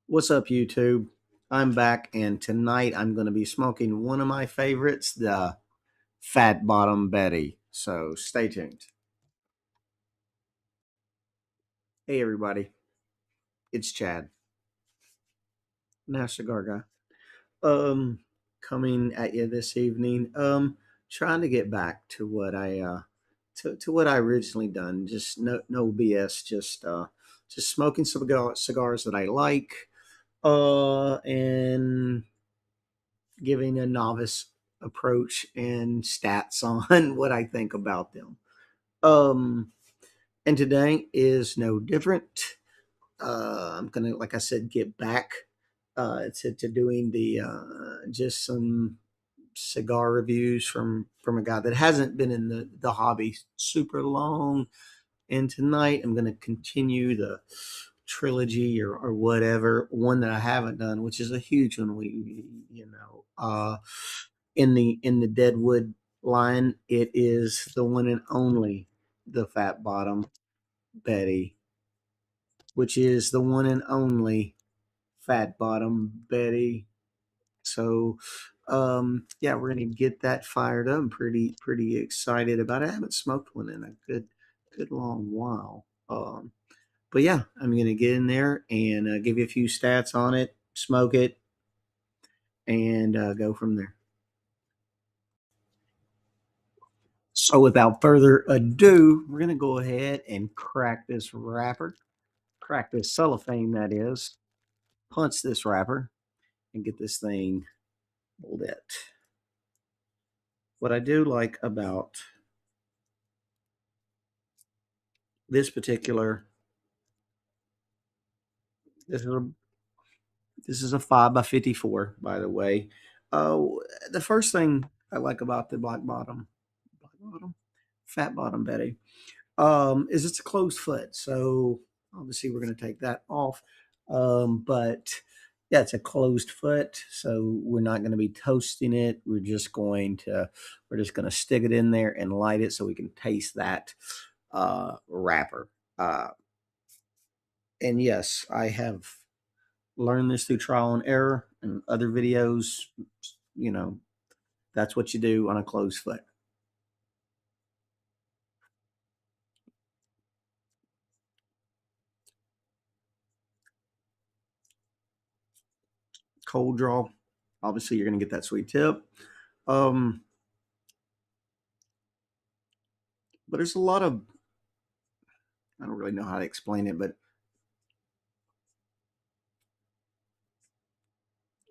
What's up, YouTube? I'm back, and tonight I'm going to be smoking one of my favorites, the Fat Bottom Betty. So stay tuned. Hey, everybody, it's Chad, now Cigar Guy. Um, Coming at you this evening. Trying to get back to what to what I originally done. Just no BS. Just smoking cigars that I like. And giving a novice approach and stats on what I think about them. Um, and today is no different. I'm gonna, like I said, get back to doing the just some cigar reviews from a guy that hasn't been in the hobby super long. And tonight I'm gonna continue the trilogy or whatever one that I haven't done, which is a huge one. In the Deadwood line, it is the one and only the Fat Bottom Betty, which is the one and only Fat Bottom Betty. So, yeah, we're gonna get that fired up. I'm pretty excited about it. I haven't smoked one in a good long while. But yeah, I'm gonna get in there and give you a few stats on it, smoke it, and go from there. So without further ado, we're gonna go ahead and crack this wrapper, crack this cellophane that is, punch this wrapper, and get this thing lit. What I do like about this particular this is a this is a 5 by 54, by the way. Uh, the first thing I like about the black bottom, fat bottom Betty, is it's a closed foot. So obviously we're going to take that off. But yeah, it's a closed foot, so we're not going to be toasting it. We're just going to stick it in there and light it so we can taste that wrapper. Uh, and yes, I have learned this through trial and error and other videos. You know, that's what you do on a closed foot. Cold draw, obviously you're going to get that sweet tip. Um, but there's a lot of, I don't really know how to explain it, but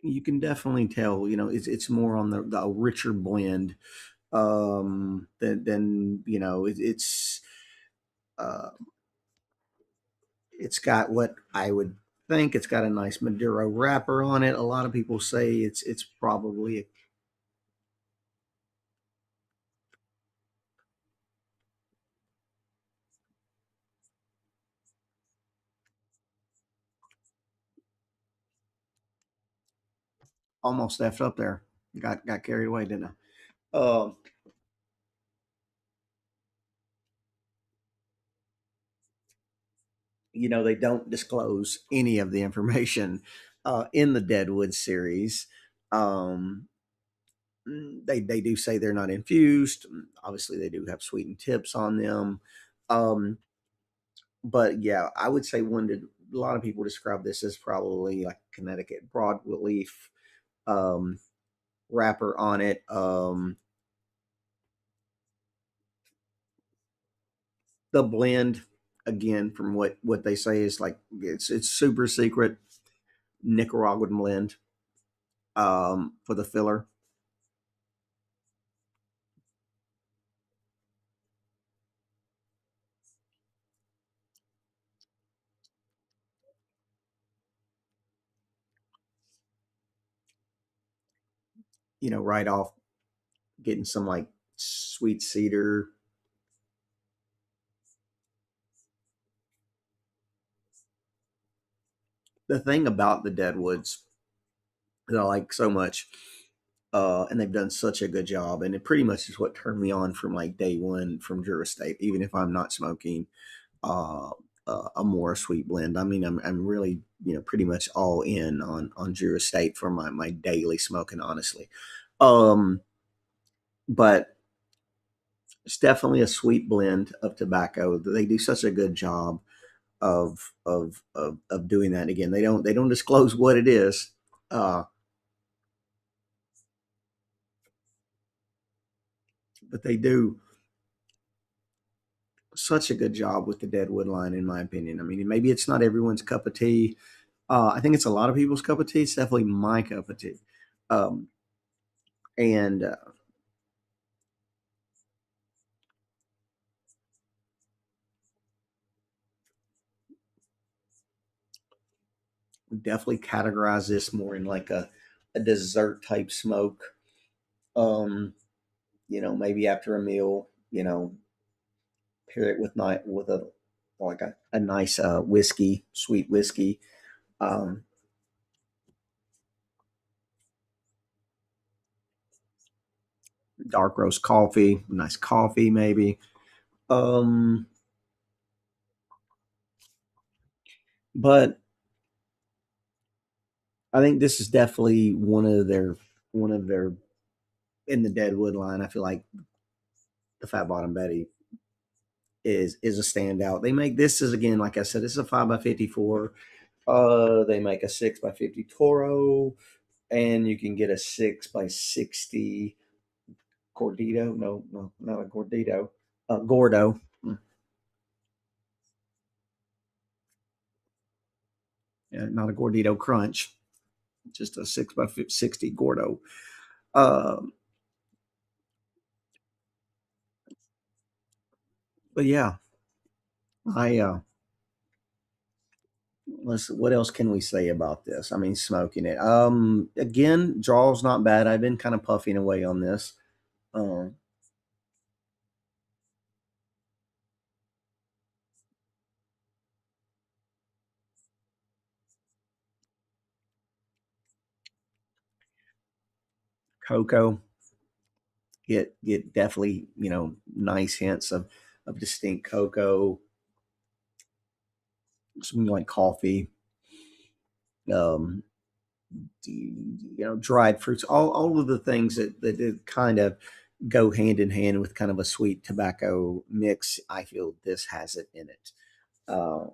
you can definitely tell, it's more on the richer blend than uh, it's got what I would think. It's got a nice Maduro wrapper on it. A lot of people say it's probably almost effed up there. Got carried away, didn't I? They don't disclose any of the information in the Deadwood series. Um, they do say they're not infused. Obviously, they do have sweetened tips on them. Um, but yeah, I would say a lot of people describe this as probably like Connecticut broadleaf um, wrapper on it. The blend, again, from what they say, is like it's super secret Nicaraguan blend for the filler. Right off, getting some like sweet cedar. The thing about the Deadwoods that I like so much, and they've done such a good job, and it pretty much is what turned me on from like day one from Jura State, even if I'm not smoking. a more sweet blend. I mean, I'm really pretty much all in on Drew Estate for my daily smoking, honestly. Um, but it's definitely a sweet blend of tobacco. They do such a good job of doing that. Again, they don't disclose what it is, uh, but they do such a good job with the Deadwood line, in my opinion. I mean, maybe it's not everyone's cup of tea. I think it's a lot of people's cup of tea. It's definitely my cup of tea. Um, and definitely categorize this more in like a dessert type smoke. Um, maybe after a meal, pair it with a like a nice whiskey, sweet whiskey. Um, Dark roast coffee, nice coffee maybe. Um, but I think this is definitely one of their in the Deadwood line. I feel like the Fat Bottom Betty is a standout. They make this is again, like I said, this is a 5x54. They make a 6x50 Toro, and you can get a 6x60 Gordito. No, no, not a Gordito. Gordo. Yeah, not a Gordito Crunch. Just a 6x60 Gordo. Um, but yeah, I let's what else can we say about this? I mean, smoking it. Again, draw's not bad. I've been kind of puffing away on this. Um, Cocoa, get definitely nice hints of distinct cocoa, something like coffee, um, dried fruits, all of the things that kind of go hand in hand with kind of a sweet tobacco mix. I feel this has it in it. Uh,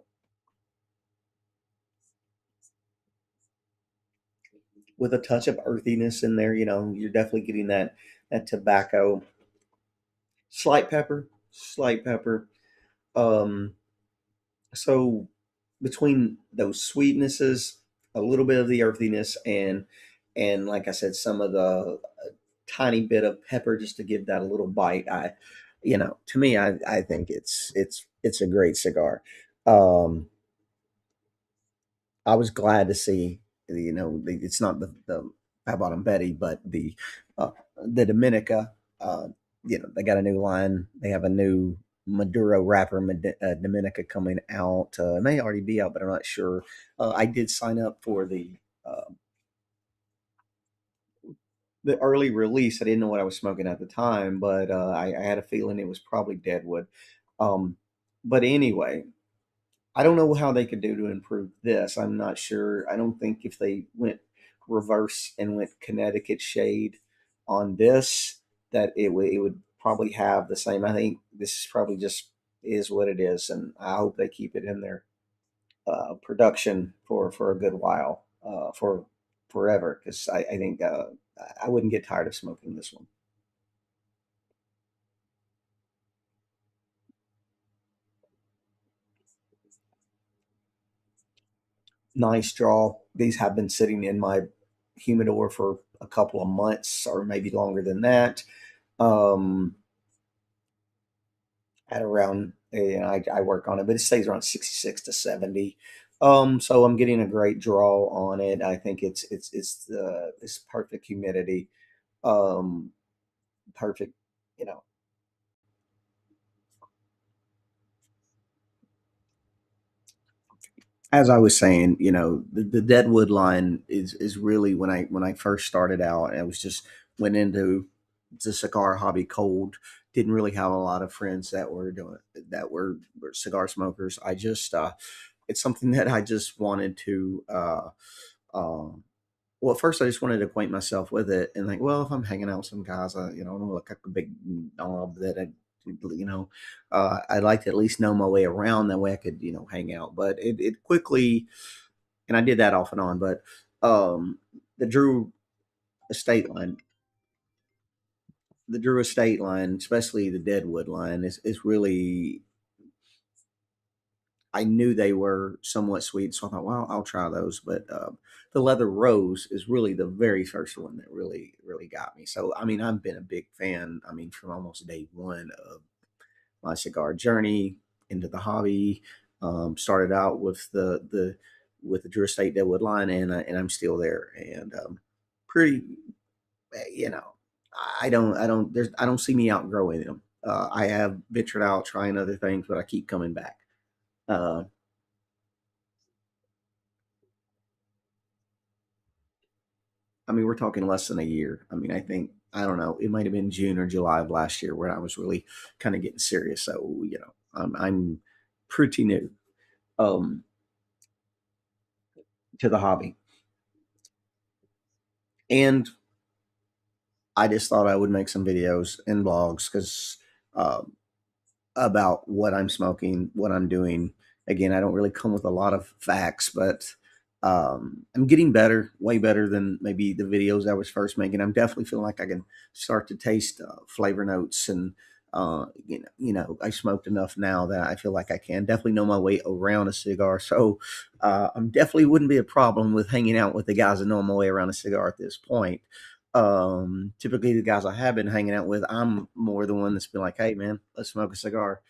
with a touch of earthiness in there, you're definitely getting that tobacco, slight pepper. Um, so between those sweetnesses, a little bit of the earthiness, and like I said, some of the tiny bit of pepper just to give that a little bite. To me, I think it's a great cigar. Um, I was glad to see, it's not the Pie Bottom Betty, but the Dominica. They got a new line. They have a new Maduro wrapper Dominica coming out. It may already be out, but I'm not sure. I did sign up for the early release. I didn't know what I was smoking at the time, but I had a feeling it was probably Deadwood. Um, but anyway, I don't know how they could do to improve this. I'm not sure. I don't think if they went reverse and went Connecticut shade on this, that it would probably have the same. I think this is probably just is what it is, and I hope they keep it in their production for a good while, for forever, because I think I wouldn't get tired of smoking this one. Nice draw. These have been sitting in my humidor for a couple of months or maybe longer than that. Um, at around, I work on it, but it stays around 66 to 70. So I'm getting a great draw on it. I think it's perfect humidity. Um, perfect, you know, as I was saying, the Deadwood line is really when I first started out, I was just went into the cigar hobby cold, didn't really have a lot of friends that were doing were cigar smokers. I just it's something that I just wanted to um well, at first I just wanted to acquaint myself with it, and like, well, if I'm hanging out with some guys, I don't look like a big knob that you know, I'd like to at least know my way around. That way I could, hang out. But it quickly, and I did that off and on. But the Drew estate line, the Drew estate line, especially the Deadwood line, is really. I knew they were somewhat sweet, so I thought, well, I'll try those. But the leather rose is really the very first one that really got me. So I mean, I've been a big fan. I mean, from almost day one of my cigar journey into the hobby. Started out with the Drew Estate Deadwood line, and I'm still there. And pretty, you know, I don't see me outgrowing them. I have ventured out trying other things, but I keep coming back. Uh, I mean, we're talking less than a year. I mean, I think I don't know. It might have been June or July of last year where I was really kind of getting serious. So I'm pretty new um, to the hobby, and I just thought I would make some videos and blogs because about what I'm smoking, what I'm doing. Again, I don't really come with a lot of facts, but I'm getting better, way better than maybe the videos I was first making. I'm definitely feeling like I can start to taste flavor notes, and I smoked enough now that I feel like I can definitely know my way around a cigar. So I'm definitely wouldn't be a problem with hanging out with the guys that know my way around a cigar at this point. Typically the guys I have been hanging out with, I'm more the one that's been like, hey man, let's smoke a cigar.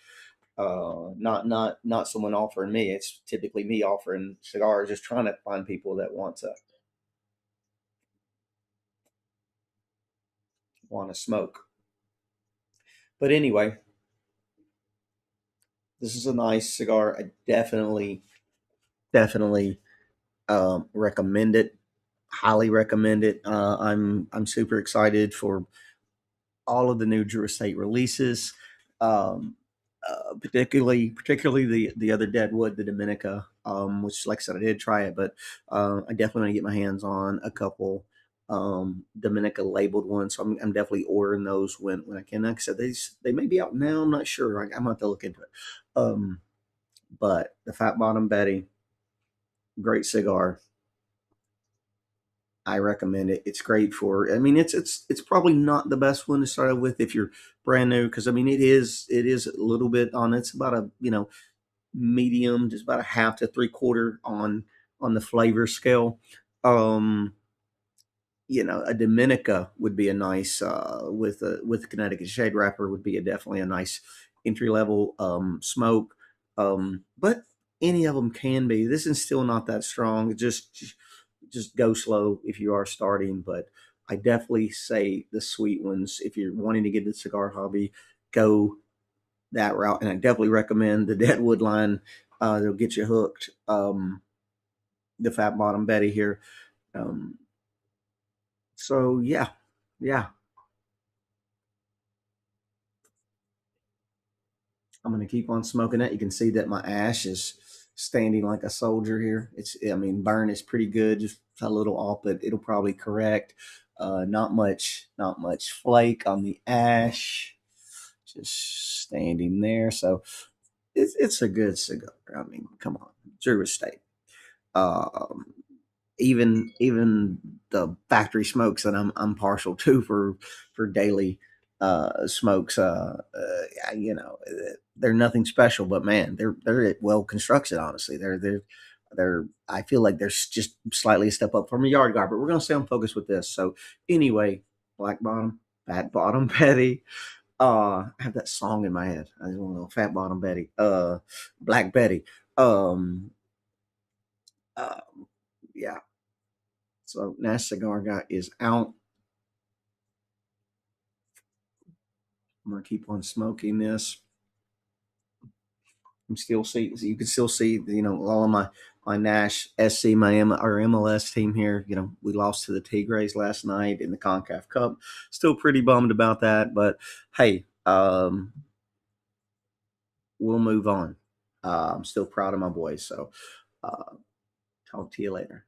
Not someone offering me. It's typically me offering cigars, just trying to find people that want to smoke. But anyway, this is a nice cigar. I definitely recommend it. Highly recommend it. I'm super excited for all of the new Drew Estate releases. Um, particularly the other Deadwood, the Dominica, which, like I said, I did try it, but I definitely want to get my hands on a couple Dominica labeled ones. So I'm definitely ordering those when I can. Like I said, they may be out now. I'm not sure. I'm gonna have to look into it. Um, but the Fat Bottom Betty, great cigar. I recommend it. It's great for. I mean, it's probably not the best one to start out with if you're brand new, because I mean it is a little bit on. It's about a medium, just about a half to three quarter on the flavor scale. Um, a Dominica would be a nice with a Connecticut shade wrapper would be definitely a nice entry level smoke. But any of them can be. This is still not that strong. Just go slow if you are starting. But I definitely say the sweet ones if you're wanting to get into the cigar hobby, go that route. And I definitely recommend the Deadwood line. They'll get you hooked. The Fat Bottom Betty here. Um, so yeah, I'm gonna keep on smoking it. You can see that my ash is standing like a soldier here. I mean, burn is pretty good, just a little off, but it'll probably correct. Not much flake on the ash, just standing there. So it's a good cigar. I mean, come on, Drew Estate. Um, even the factory smokes that I'm partial to for daily smokes. They're nothing special, but man, they're well constructed. Honestly, they're. I feel like they're just slightly a step up from a yard guard, but we're gonna stay on focus with this. So anyway, black bottom, fat bottom Betty. I have that song in my head. I just want to know fat bottom Betty. Black Betty. Um, uh, yeah. So Nash Cigar Guy is out. I'm gonna keep on smoking this. I'm still see you can still see all of my Nash SC my or MLS team here. We lost to the Tigres last night in the Concacaf Cup. Still pretty bummed about that, but hey, Um, we'll move on. I'm still proud of my boys. So talk to you later.